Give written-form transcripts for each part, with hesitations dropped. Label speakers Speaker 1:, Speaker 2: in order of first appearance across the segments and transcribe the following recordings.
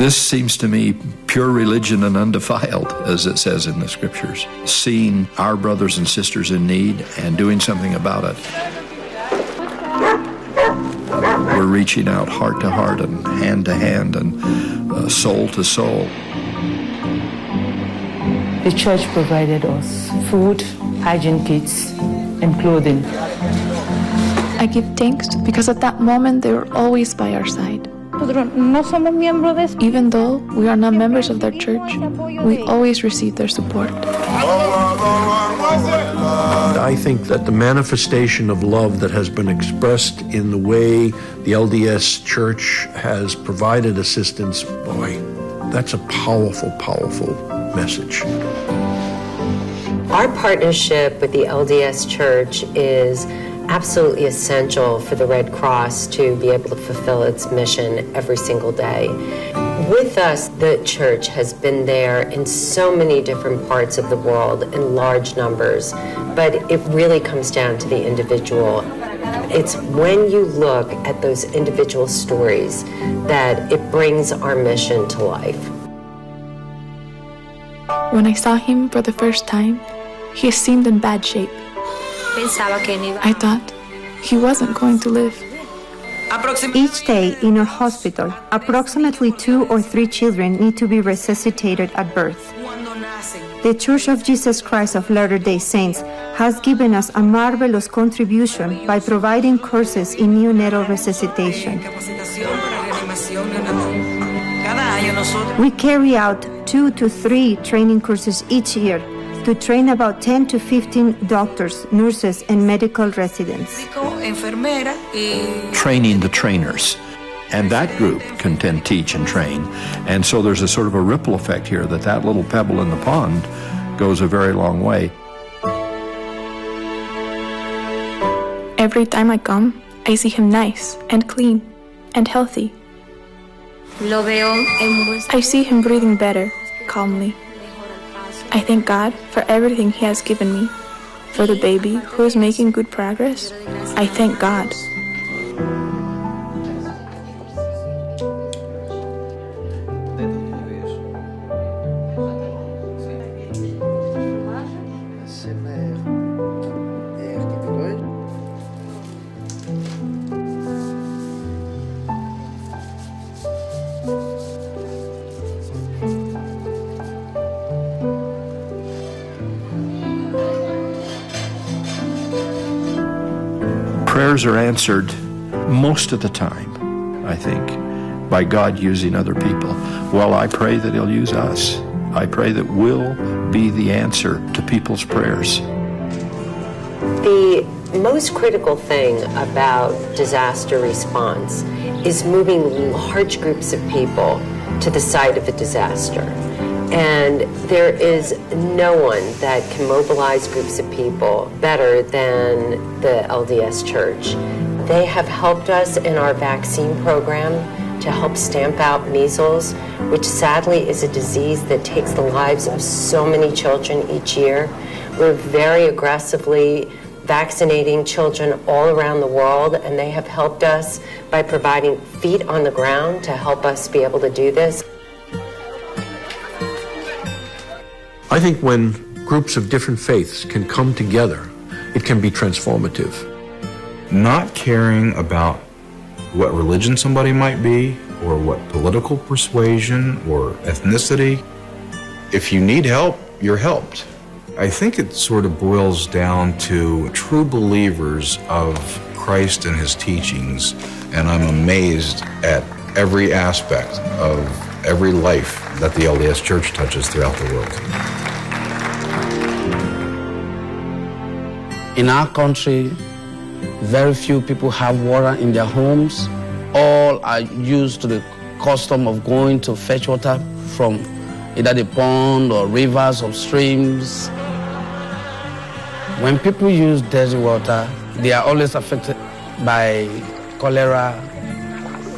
Speaker 1: This seems to me pure religion and undefiled, as it says in the scriptures. Seeing our brothers and sisters in need and doing something about it. We're reaching out heart to heart and hand to hand and soul to soul.
Speaker 2: The church provided us food, hygiene kits, and clothing.
Speaker 3: I give thanks because at that moment they were always by our side. Even though we are not members of their church, we always receive their support.
Speaker 4: I think that the manifestation of love that has been expressed in the way the LDS Church has provided assistance, boy, that's a powerful, powerful message.
Speaker 5: Our partnership with the LDS Church is absolutely essential for the Red Cross to be able to fulfill its mission every single day. With us, the church has been there in so many different parts of the world in large numbers, but it really comes down to the individual. It's when you look at those individual stories that it brings our mission to life.
Speaker 3: When I saw him for the first time, he seemed in bad shape. I thought he wasn't going to live.
Speaker 6: Each day in our hospital, approximately 2 or 3 children need to be resuscitated at birth. The Church of Jesus Christ of Latter-day Saints has given us a marvelous contribution by providing courses in neonatal resuscitation. We carry out 2 to 3 training courses each year to train about 10 to 15 doctors, nurses, and medical residents.
Speaker 1: Training the trainers. And that group can then teach and train. And so there's a sort of a ripple effect here that little pebble in the pond goes a very long way.
Speaker 3: Every time I come, I see him nice and clean and healthy. I see him breathing better, calmly. I thank God for everything He has given me. For the baby who is making good progress, I thank God.
Speaker 1: Prayers are answered most of the time, I think, by God using other people. Well, I pray that He'll use us. I pray that we'll be the answer to people's prayers.
Speaker 5: The most critical thing about disaster response is moving large groups of people to the site of a disaster. And there is no one that can mobilize groups of people better than the LDS Church. They have helped us in our vaccine program to help stamp out measles, which sadly is a disease that takes the lives of so many children each year. We're very aggressively vaccinating children all around the world, and they have helped us by providing feet on the ground to help us be able to do this.
Speaker 4: I think when groups of different faiths can come together, it can be transformative.
Speaker 7: Not caring about what religion somebody might be, or what political persuasion or ethnicity. If you need help, you're helped. I think it sort of boils down to true believers of Christ and His teachings, and I'm amazed at every aspect of every life that the LDS Church touches throughout the world.
Speaker 8: In our country, very few people have water in their homes. All are used to the custom of going to fetch water from either the pond or rivers or streams. When people use dirty water, they are always affected by cholera,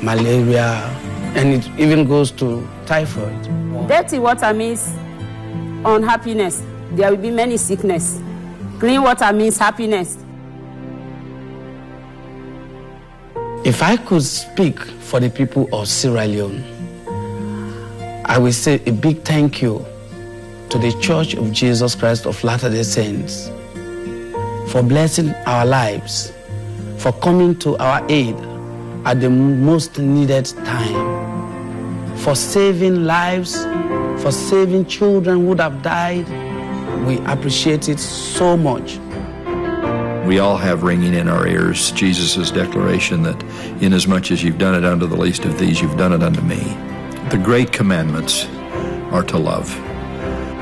Speaker 8: malaria, and it even goes to typhoid.
Speaker 9: Dirty water means unhappiness. There will be many sickness. Clean water means happiness.
Speaker 8: If I could speak for the people of Sierra Leone, I will say a big thank you to the Church of Jesus Christ of Latter-day Saints for blessing our lives, for coming to our aid at the most needed time, for saving lives, for saving children who would have died. We appreciate it so much.
Speaker 1: We all have ringing in our ears Jesus' declaration that inasmuch as you've done it unto the least of these, you've done it unto me. The great commandments are to love.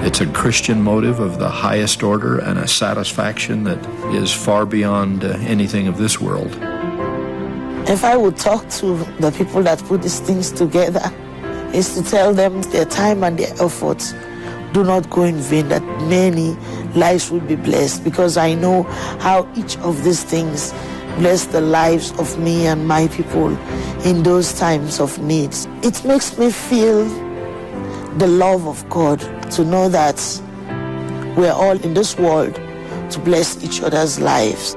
Speaker 1: It's a Christian motive of the highest order and a satisfaction that is far beyond anything of this world.
Speaker 10: If I would talk to the people that put these things together, is to tell them their time and their efforts do not go in vain, that many lives will be blessed, because I know how each of these things bless the lives of me and my people in those times of need. It makes me feel the love of God to know that we're all in this world to bless each other's lives.